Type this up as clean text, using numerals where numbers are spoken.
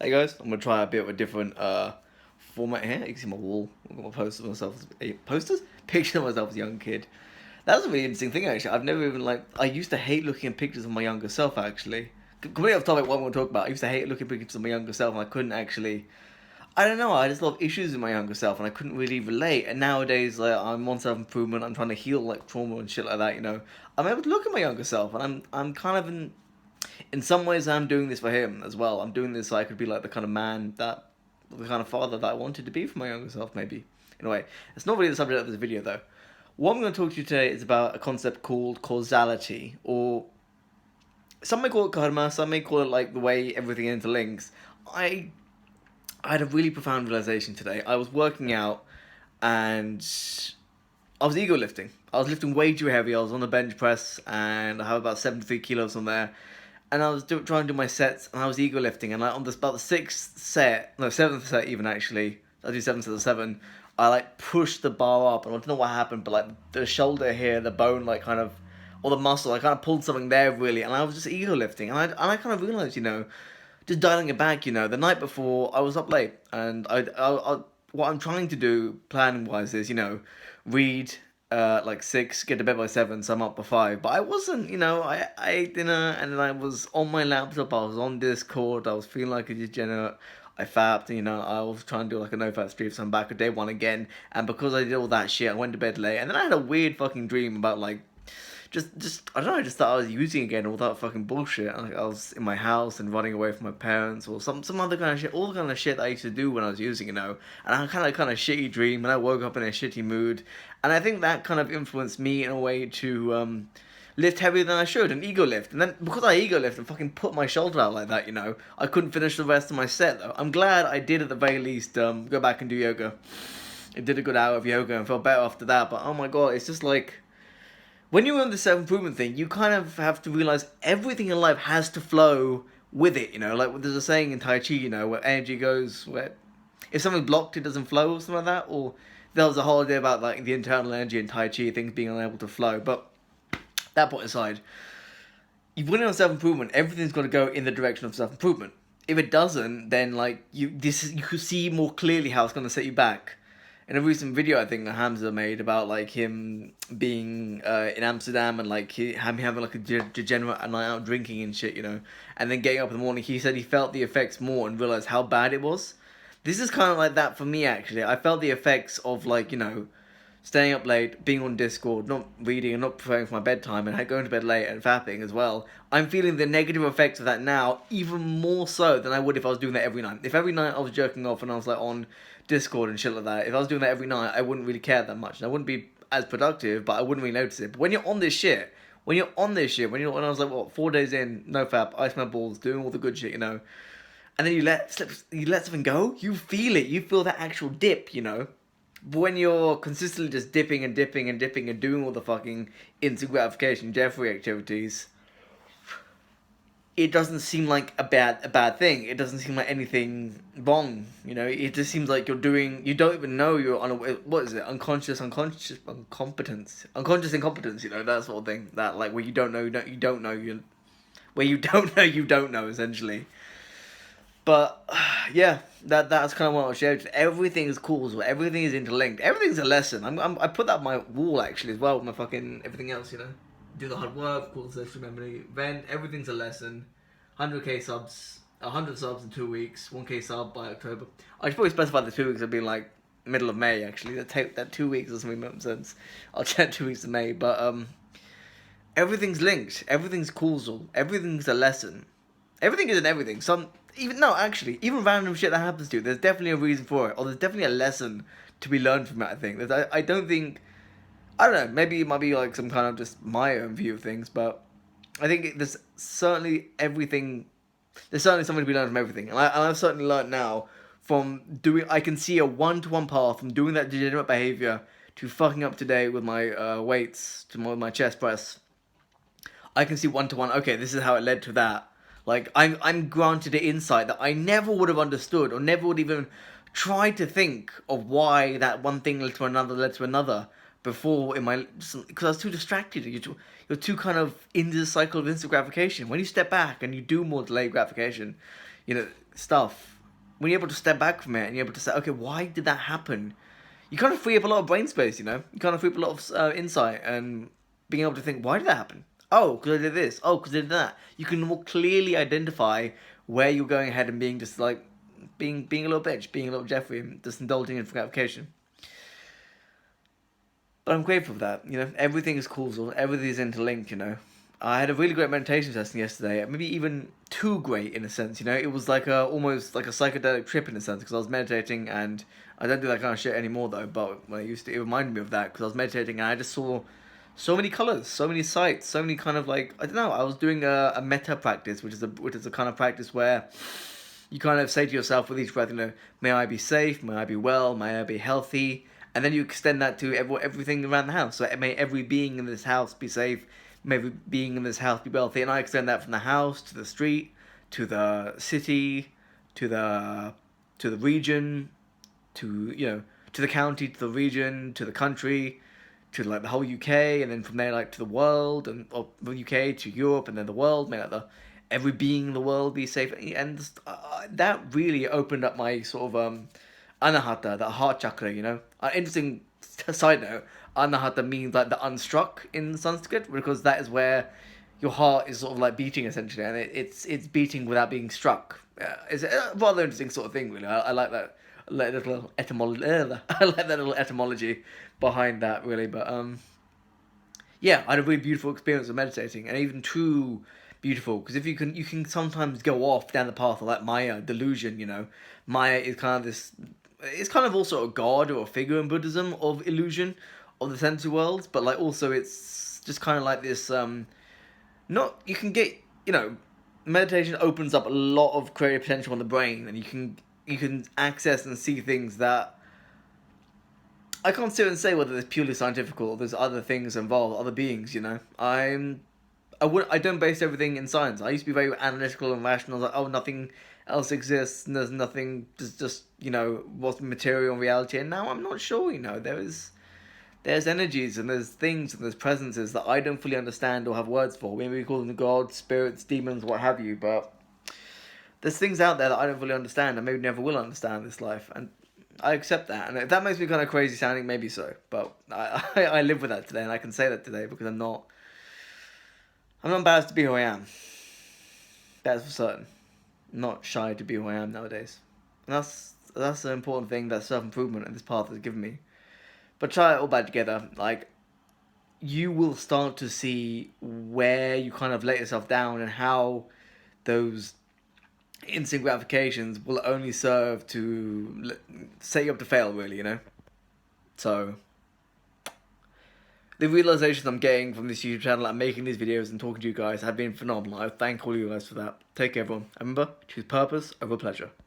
Hey guys, I'm gonna try a bit of a different format here. You can see my wall. I'm gonna post myself as posters, picture of myself as a young kid. That was a really interesting thing actually. I've never even I used to hate looking at pictures of my younger self actually. Completely off topic what I'm gonna talk about. I used to hate looking at pictures of my younger self and I couldn't actually. I don't know. I just love issues with my younger self and I couldn't really relate. And nowadays, I'm on self improvement. I'm trying to heal like trauma and shit like that. I'm able to look at my younger self and I'm kind of in some ways I'm doing this for him as well. I'm doing this so I could be like the kind of man that the kind of father that I wanted to be for my younger self, maybe. In a way. It's not really the subject of this video though. What I'm going to talk to you today is about a concept called causality, or some may call it karma, some may call it like the way everything interlinks. I I had a really profound realization today. I was working out and I was ego lifting. I was lifting way too heavy. I was on the bench press and I have about 73 kilos on there. And I was trying to do my sets and I was ego lifting. And like on about the seventh set even actually, I do 7 sets of 7. I like pushed the bar up and I don't know what happened, but like the shoulder here, the bone, like kind of, or the muscle, I kind of pulled something there really. And I was just ego lifting. And I kind of realized, just dialing it back, the night before I was up late and what I'm trying to do planning wise is, read like 6, get to bed by 7, so I'm up by 5. But I wasn't, I ate dinner and then I was on my laptop, I was on Discord, I was feeling like a degenerate. I fapped, I was trying to do like a no fap stream, so I'm back at day 1 again. And because I did all that shit, I went to bed late. And then I had a weird fucking dream about like just I don't know, I just thought I was using again all that fucking bullshit. Like I was in my house and running away from my parents or some other kind of shit, all the kind of shit that I used to do when I was using, And I had kind of shitty dream and I woke up in a shitty mood, and I think that kind of influenced me in a way to lift heavier than I should, an ego lift. And then because I ego lift and fucking put my shoulder out like that, I couldn't finish the rest of my set though. I'm glad I did at the very least go back and do yoga. I did a good hour of yoga and felt better after that. But oh my god, it's just like when you're on the self-improvement thing, you kind of have to realize everything in life has to flow with it, Like there's a saying in Tai Chi, where energy goes, where if something's blocked, it doesn't flow or something like that. Or there was a whole idea about like the internal energy in Tai Chi, things being unable to flow. But that point aside, if you're on self-improvement, everything's got to go in the direction of self-improvement. If it doesn't, then like you could see more clearly how it's going to set you back. In a recent video, I think Hamza made about like him being in Amsterdam and like having like a degenerate night out drinking and shit, and then getting up in the morning, he said he felt the effects more and realized how bad it was. This is kind of like that for me actually. I felt the effects of like staying up late, being on Discord, not reading and not preparing for my bedtime, and going to bed late and fapping as well. I'm feeling the negative effects of that now even more so than I would if I was doing that every night. If every night I was jerking off and I was like on Discord and shit like that, if I was doing that every night, I wouldn't really care that much. And I wouldn't be as productive, but I wouldn't really notice it. But when you're on this shit, when I was like, 4 days in, no fap, ice my balls, doing all the good shit, and then you let something go, you feel it. You feel that actual dip, But when you're consistently just dipping and dipping and dipping and doing all the fucking instant gratification, Jeffrey activities, it doesn't seem like a bad thing. It doesn't seem like anything wrong. It just seems like you don't even know you're on what is it? Unconscious incompetence. That sort of thing. That like where you don't know, where you don't know, you don't know essentially. But yeah, that's kind of what I'll share. Everything is causal. Everything is interlinked. Everything's a lesson. I put that on my wall actually as well. With my fucking everything else, Do the hard work, call the social memory, vent. Everything's a lesson. 100k subs, 100 subs in 2 weeks. 1k sub by October. I should probably specify the 2 weeks would be like middle of May actually. That 2 weeks doesn't really make sense. I'll check 2 weeks of May, but everything's linked. Everything's causal. Everything's a lesson. Everything isn't everything. Even random shit that happens to you, there's definitely a reason for it, or there's definitely a lesson to be learned from it. I think. I don't think. I don't know. Maybe it might be like some kind of just my own view of things, but I think there's certainly everything. There's certainly something to be learned from everything, and I've certainly learned now from doing. I can see a 1-to-1 path from doing that degenerate behavior to fucking up today with my weights to my chest press. I can see 1-to-1. Okay, this is how it led to that. Like I'm granted an insight that I never would have understood or never would even try to think of why that one thing led to another before in my, because I was too distracted. You're too kind of into the cycle of instant gratification. When you step back and you do more delayed gratification, stuff, when you're able to step back from it and you're able to say, okay, why did that happen? You kind of free up a lot of brain space, You kind of free up a lot of insight and being able to think, why did that happen? Oh, because I did this. Oh, because I did that. You can more clearly identify where you're going ahead and being just like, being a little bitch, being a little Jeffrey, and just indulging in gratification. But I'm grateful for that. Everything is causal, everything is interlinked. I had a really great meditation session yesterday, maybe even too great in a sense. It was like almost like a psychedelic trip in a sense because I was meditating, and I don't do that kind of shit anymore though. But when I used to, it reminded me of that because I was meditating and I just saw so many colors, so many sights, so many kind of like, I don't know. I was doing a metta practice, which is a kind of practice where you kind of say to yourself with each breath, may I be safe, may I be well, may I be healthy, and then you extend that to everything around the house. So may every being in this house be safe, may every being in this house be wealthy, and I extend that from the house to the street, to the city, to the region, to the county, to the region, to the country, to like the whole UK, and then from there like to the world, and or from UK to Europe, and then the world. May like every being in the world be safe, and that really opened up my sort of anahata, that heart chakra. Interesting side note: anahata means like the unstruck in Sanskrit, because that is where your heart is sort of like beating essentially, and it's beating without being struck. It's a rather interesting sort of thing, really. I like that. Like little etymology. I like that little etymology behind that, really. But yeah, I had a really beautiful experience of meditating, and even too beautiful, because if you can sometimes go off down the path of like Maya delusion. Maya is kind of this. It's kind of also a god or a figure in Buddhism of illusion of the sensory world, but like also it's just kind of like this. Not you can get meditation opens up a lot of creative potential in the brain, and you can access and see things that I can't sit and say whether it's purely scientific or there's other things involved, other beings. I don't base everything in science. I used to be very analytical and rational. I was like, oh, nothing else exists, and there's nothing. Just what's material in reality. And now I'm not sure. There's energies and there's things and there's presences that I don't fully understand or have words for. Maybe we call them gods, spirits, demons, what have you. But there's things out there that I don't fully understand and maybe never will understand in this life, and I accept that. And if that makes me kind of crazy sounding, maybe so. But I live with that today, and I can say that today because I'm not embarrassed to be who I am. That's for certain. I'm not shy to be who I am nowadays. And that's the important thing that self-improvement and this path has given me. But try it all back together. Like, you will start to see where you kind of let yourself down and how those instant gratifications will only serve to set you up to fail, really, So, the realizations I'm getting from this YouTube channel and making these videos and talking to you guys have been phenomenal. I thank all you guys for that. Take care, everyone. And remember, choose purpose over pleasure.